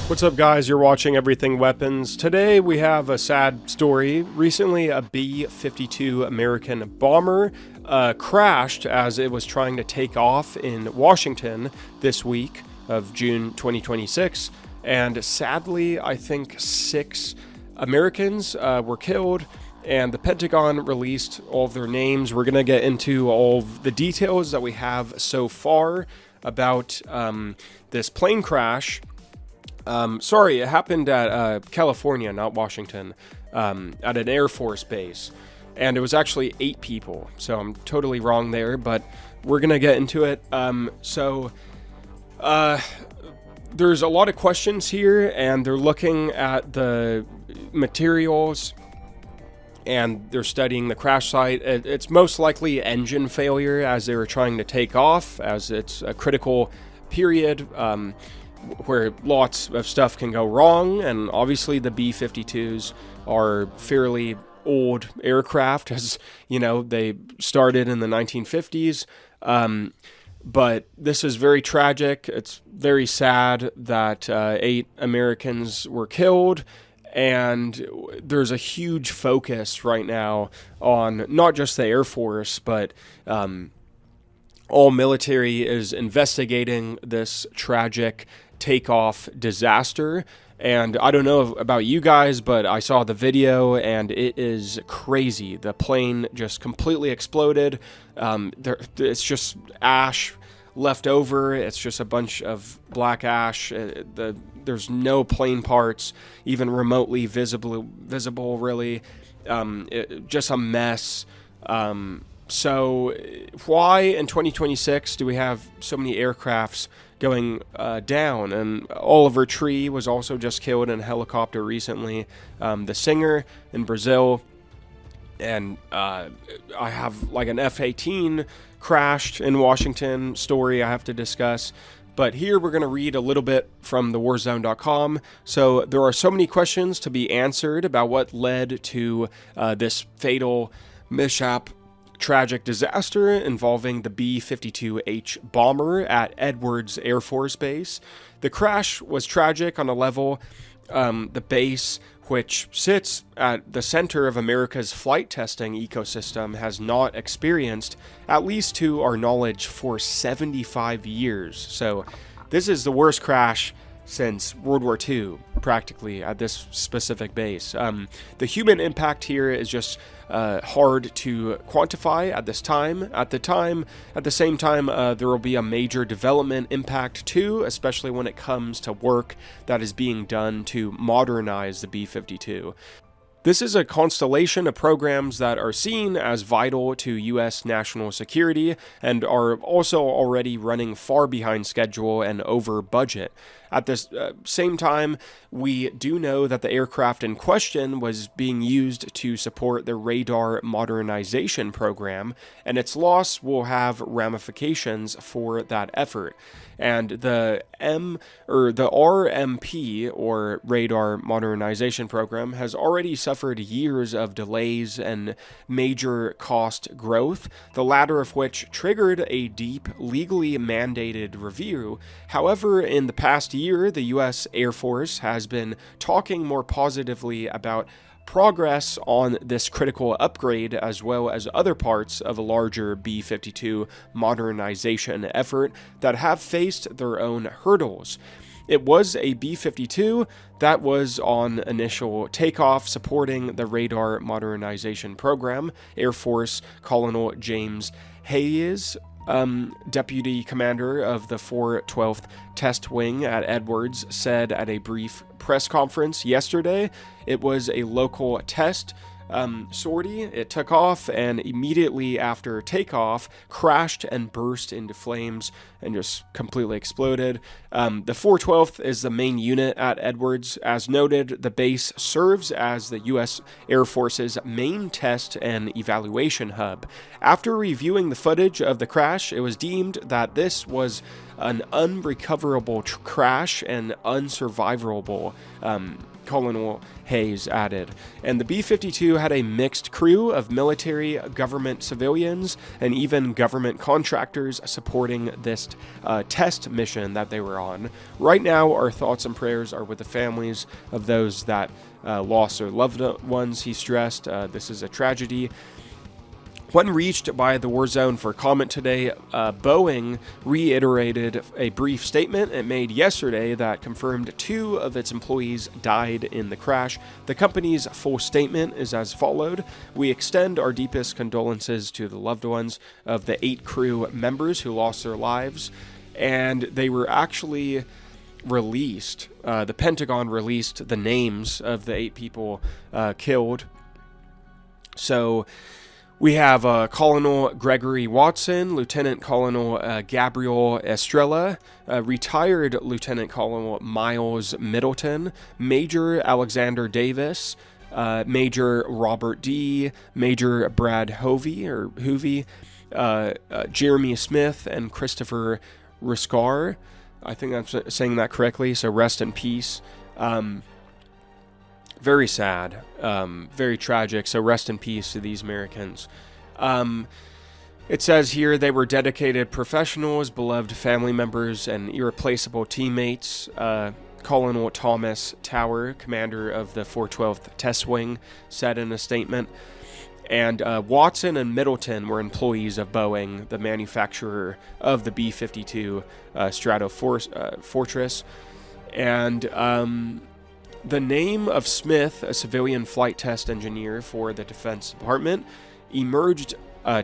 What's up, guys? You're watching Everything Weapons. Today we have a sad story. Recently, a B52 American bomber crashed as it was trying to take off in Washington this week of June 2026. And sadly, I think 6 Americans were killed, and the Pentagon released all of their names. We're going to get into all of the details that we have so far about this plane crash. Sorry, it happened at California, not Washington, at an Air Force base. And it was actually 8 people, so I'm totally wrong there, but we're going to get into it. There's a lot of questions here, and they're looking at the materials, and they're studying the crash site. It's most likely engine failure as they were trying to take off, as it's a critical period, where lots of stuff can go wrong, and obviously the B-52s are fairly old aircraft, as you know, they started in the 1950s, but this is very tragic. It's very sad that 8 Americans were killed, and there's a huge focus right now on not just the Air Force, but all military is investigating this tragic takeoff disaster. And I don't know about you guys, but I saw the video and it is crazy. The plane just completely exploded. It's just ash left over. It's just a bunch of black ash. There's no plane parts even remotely visible really. Just a mess. So why in 2026 do we have so many aircrafts going down? And Oliver Tree was also just killed in a helicopter recently, the singer in Brazil. And I have like an F-18 crashed in Washington story I have to discuss. But here we're going to read a little bit from thewarzone.com. So there are so many questions to be answered about what led to this fatal mishap, tragic disaster involving the B-52H bomber at Edwards Air Force Base. The crash was tragic on a level. The base, which sits at the center of America's flight testing ecosystem, has not experienced, at least to our knowledge, for 75 years. So this is the worst crash since World War II, practically, at this specific base. The human impact here is just hard to quantify at this time. At the same time, there will be a major development impact too, especially when it comes to work that is being done to modernize the B-52. This is a constellation of programs that are seen as vital to U.S. national security and are also already running far behind schedule and over budget. At the same time, we do know that the aircraft in question was being used to support the radar modernization program, and its loss will have ramifications for that effort. And the RMP, or Radar Modernization Program, has already suffered years of delays and major cost growth, the latter of which triggered a deep, legally mandated review. However, in the past year, the U.S. Air Force has been talking more positively about progress on this critical upgrade, as well as other parts of a larger B-52 modernization effort that have faced their own hurdles. It was a B-52 that was on initial takeoff supporting the radar modernization program. Air Force Colonel James Hayes, deputy commander of the 412th Test Wing at Edwards, said at a brief press conference yesterday it was a local test sortie. It took off and immediately after takeoff crashed and burst into flames and just completely exploded. The 412th is the main unit at Edwards. As noted, the base serves as the U.S. Air Force's main test and evaluation hub. After reviewing the footage of the crash, it was deemed that this was an unrecoverable crash and unsurvivable Colonel Hayes added. And the B-52 had a mixed crew of military, government civilians, and even government contractors supporting this test mission that they were on. Right now, our thoughts and prayers are with the families of those that lost their loved ones, he stressed. This is a tragedy. When reached by the war zone for comment today, Boeing reiterated a brief statement it made yesterday that confirmed 2 of its employees died in the crash. The company's full statement is as followed. We extend our deepest condolences to the loved ones of the 8 crew members who lost their lives. And they were actually released. The Pentagon released the names of the 8 people killed. So we have Colonel Gregory Watson, Lieutenant Colonel Gabriel Estrella, retired Lieutenant Colonel Miles Middleton, Major Alexander Davis, Major Robert D., Major Brad Hoovey, Jeremy Smith, and Christopher Riscar. I think I'm saying that correctly, so rest in peace. Very sad, very tragic, so rest in peace to these Americans. It says here they were dedicated professionals, beloved family members, and irreplaceable teammates. Colonel Thomas Tower, commander of the 412th Test Wing, said in a statement. And Watson and Middleton were employees of Boeing, the manufacturer of the B-52 Stratofortress. And the name of Smith, a civilian flight test engineer for the Defense Department, emerged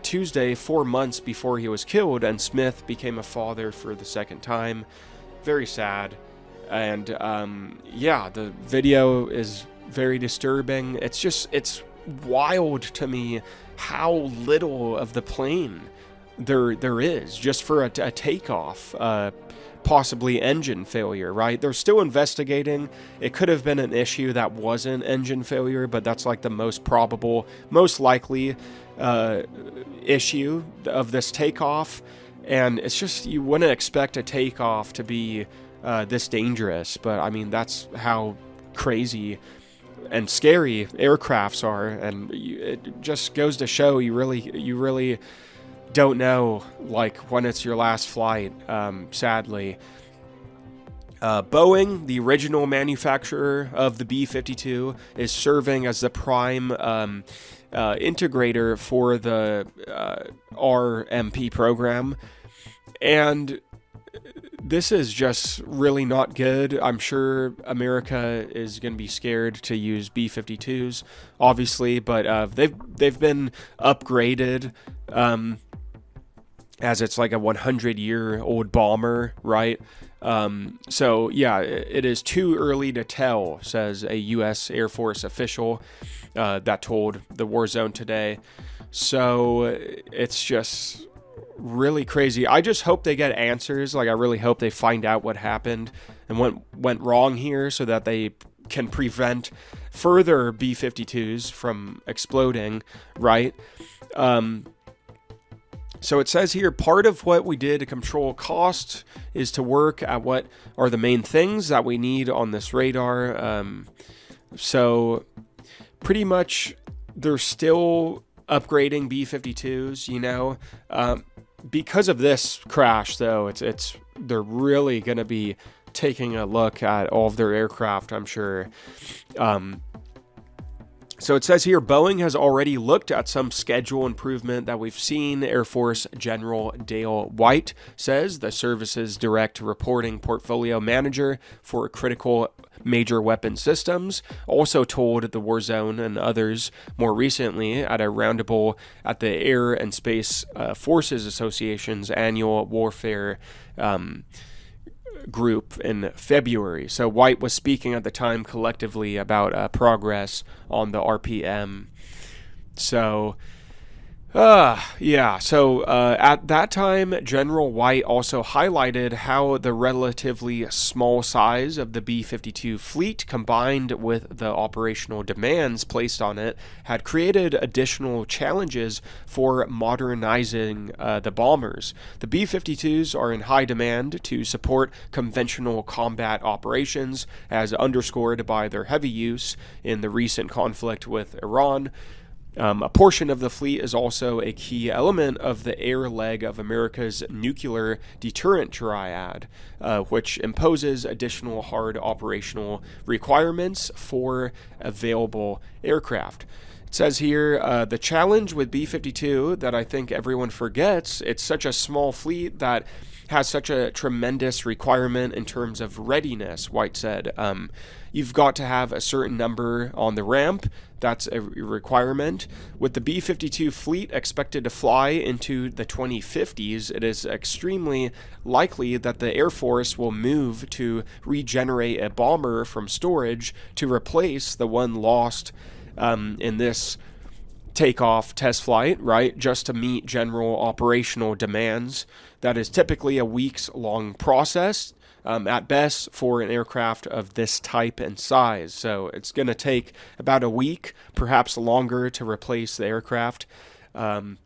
Tuesday 4 months before he was killed, and Smith became a father for the second time. Very sad. And the video is very disturbing. It's wild to me how little of the plane there is just for a takeoff. Possibly engine failure, right? They're still investigating. It could have been an issue that wasn't engine failure, but that's like the most probable, most likely issue of this takeoff. And it's just, you wouldn't expect a takeoff to be this dangerous, but I mean, that's how crazy and scary aircrafts are. And it just goes to show you really don't know, like, when it's your last flight, sadly. Boeing, the original manufacturer of the B-52, is serving as the prime integrator for the RMP program. And this is just really not good. I'm sure America is going to be scared to use B-52s, obviously, but they've been upgraded, as it's like a 100-year-old bomber, right? So, yeah, it is too early to tell, says a U.S. Air Force official that told the War Zone today. So it's just really crazy. I just hope they get answers. Like, I really hope they find out what happened and what went wrong here so that they can prevent further B-52s from exploding, right? So it says here, part of what we did to control cost is to work at what are the main things that we need on this radar. So pretty much they're still upgrading B-52s, you know. Because of this crash, though, they're really going to be taking a look at all of their aircraft, I'm sure. So it says here, Boeing has already looked at some schedule improvement that we've seen. Air Force General Dale White says, the service's direct reporting portfolio manager for critical major weapon systems, also told the War Zone and others more recently at a roundtable at the Air and Space Forces Association's annual warfare group in February. So White was speaking at the time collectively about progress on the RPM. So Yeah. So at that time, General White also highlighted how the relatively small size of the B 52 fleet, combined with the operational demands placed on it, had created additional challenges for modernizing the bombers. The B 52s are in high demand to support conventional combat operations, as underscored by their heavy use in the recent conflict with Iran. A portion of the fleet is also a key element of the air leg of America's nuclear deterrent triad, which imposes additional hard operational requirements for available aircraft. It says here the challenge with B 52 that I think everyone forgets, it's such a small fleet that has such a tremendous requirement in terms of readiness, White said. You've got to have a certain number on the ramp. That's a requirement. With the B 52 fleet expected to fly into the 2050s, it is extremely likely that the Air Force will move to regenerate a bomber from storage to replace the one lost in this takeoff test flight, right, just to meet general operational demands. That is typically a weeks long process at best for an aircraft of this type and size. So it's going to take about a week, perhaps longer, to replace the aircraft. And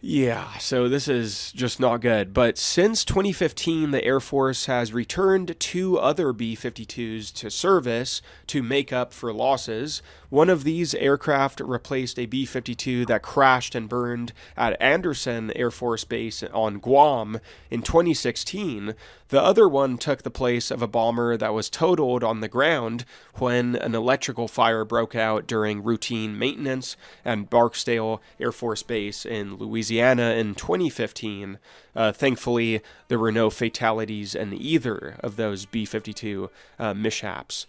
yeah, so this is just not good. But since 2015, the Air Force has returned 2 other B 52s to service to make up for losses. One of these aircraft replaced a B 52 that crashed and burned at Andersen Air Force Base on Guam in 2016. The other one took the place of a bomber that was totaled on the ground when an electrical fire broke out during routine maintenance at Barksdale Air Force Base in Louisiana in 2015. Thankfully, there were no fatalities in either of those B 52 mishaps.